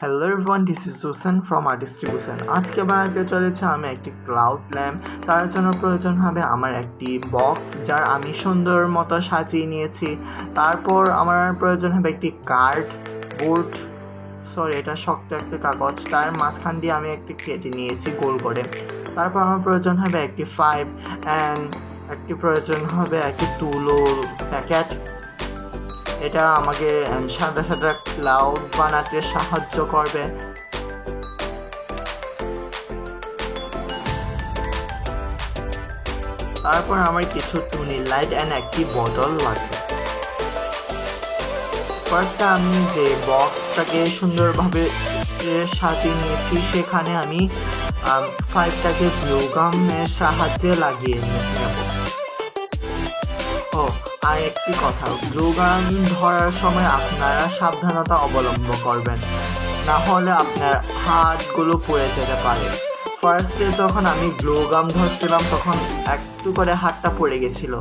Hello everyone, this is জোসেন from art distribution. আজকে বানাতে চলেছে আমি একটি ক্লাউড ল্যাম্প। তার জন্য প্রয়োজন হবে আমার একটি বক্স, যার আমি সুন্দর মতো সাজিয়ে নিয়েছি। তারপর আমার প্রয়োজন হবে একটি কার্ড বোর্ড, এটা শক্ত একটা কাগজ, তার মাঝখান দিয়ে আমি একটি কেটে নিয়েছি গোল করে। তারপর আমার প্রয়োজন হবে একটি ফাইভ অ্যান্ড একটি প্রয়োজন হবে একটি তুলো প্যাকেট। এটা আমাকে সাদা সাদা ক্লাউড বানাতে সাহায্য করবে। তারপর আমার কিছু টুনি লাইট অ্যান্ড একটি বোতল লাগবে। ফার্স্টে আমি যে বক্সটাকে সুন্দরভাবে সাজিয়ে নিয়েছি, সেখানে আমি ফাইভটাকে গ্লু গামের সাহায্যে লাগিয়ে নেব। আর একটি কথা, গ্লু গান ধরার সময় আপনারা সাবধানতা অবলম্বন করবেন, না হলে আপনার হাতগুলো পুড়ে যেতে পারে। ফার্স্টে যখন আমি গ্লু গাম ধরছিলাম তখন একটু করে হাতটা পড়ে গেছিল।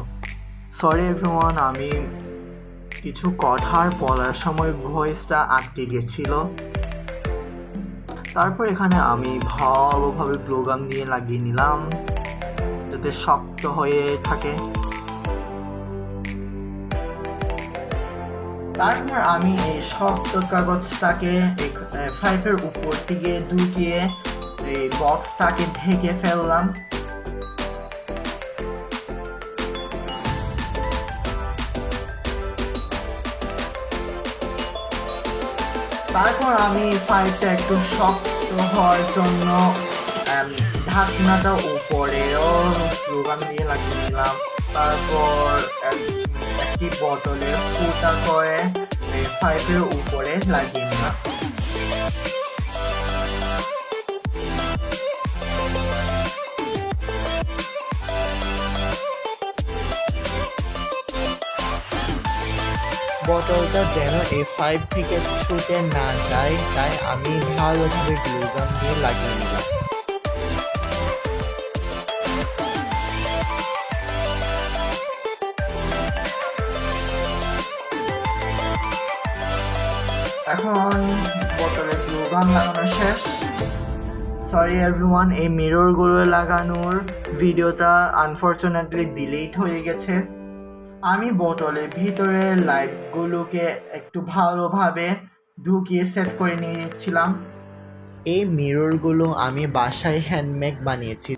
সরি এভরিওয়ান, আমি কিছু কথার বলার সময় ভয়েসটা আটকে গেছিল। তারপর এখানে আমি ভালোভাবে গ্লু গাম দিয়ে লাগিয়ে নিলাম যাতে শক্ত হয়ে থাকে। তারপর আমি এই শক্ত কাগজটাকে ফাইভের উপর দিকে ঢুকিয়ে এই বক্সটাকে ঢেকে ফেললাম। তারপর আমি ফাইভটা একটু শক্ত হওয়ার জন্য ঢাকনাটা উপরেও গ্লু গাম দিয়ে লাগিয়ে নিলাম। তারপর একটি বোতলে ফুটা করে ফাইভের উপরে লাগিয়ে নিলাম। বোতলটা যেন এই ফাইভ থেকে ছুটে না যায়, তাই আমি ভালোভাবে গ্লু গাম দিয়ে লাগিয়ে নিলাম। এখন বোতলে গ্লু গাম লাগানো শেষ। সরি এভরিওয়ান, এই মিররগুলো লাগানোর ভিডিওটা আনফরচুনেটলি ডিলিট হয়ে গেছে। আমি বোতলের ভিতরে লাইটগুলোকে একটু ভালোভাবে ঢুকিয়ে সেট করে নিয়েছিলাম। এই মিররগুলো আমি বাসায় হ্যান্ডমেড বানিয়েছি।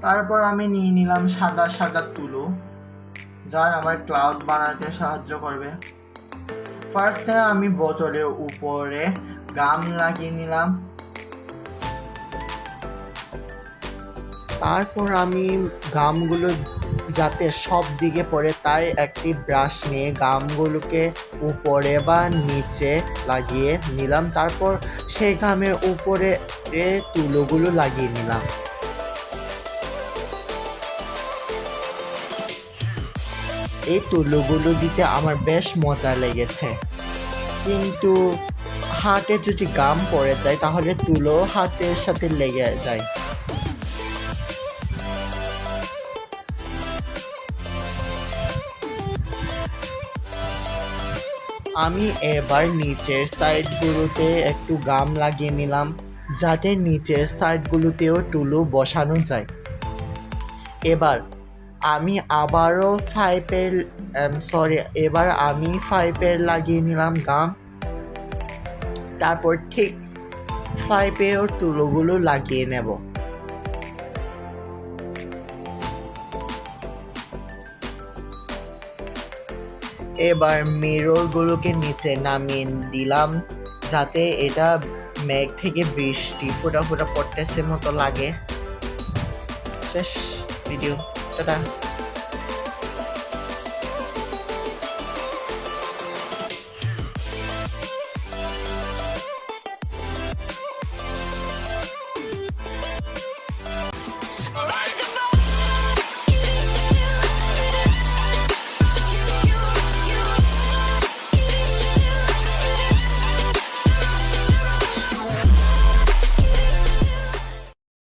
তারপর আমি নিয়ে নিলাম সাদা সাদা তুলো, যার আমার ক্লাউড বানাতে সাহায্য করবে। ফার্স্টে আমি বোতলের উপরে গাম লাগিয়ে নিলাম। তারপর আমি গামগুলো যাতে সব দিকে পড়ে, তাই একটি ব্রাশ নিয়ে গামগুলোকে উপরে বা নিচে লাগিয়ে নিলাম। তারপর সেই গামের উপরে তুলোগুলো লাগিয়ে নিলাম। এই তুলোগুলো দিতে আমার বেশ মজা লেগেছে, কিন্তু হাতে যদি গাম পড়ে যায় তাহলে তুলো হাতের সাথে লেগে যায়। আমি এবার নিচের সাইডগুলোতে একটু গাম লাগিয়ে নিলাম, যাতে নিচের সাইডগুলোতেও তুলো বসানো যায়। এবার আমি ফাইভের লাগিয়ে নিলাম গাম। তারপর ঠিক ফাইভেও তুলোগুলো লাগিয়ে নেব। এবার মিররগুলোকে নিচে নামিয়ে দিলাম, যাতে এটা মেঘ থেকে বৃষ্টি ফোঁটা ফোঁটা পড়তেছে মতো লাগে। শেষ ভিডিও, টাটা।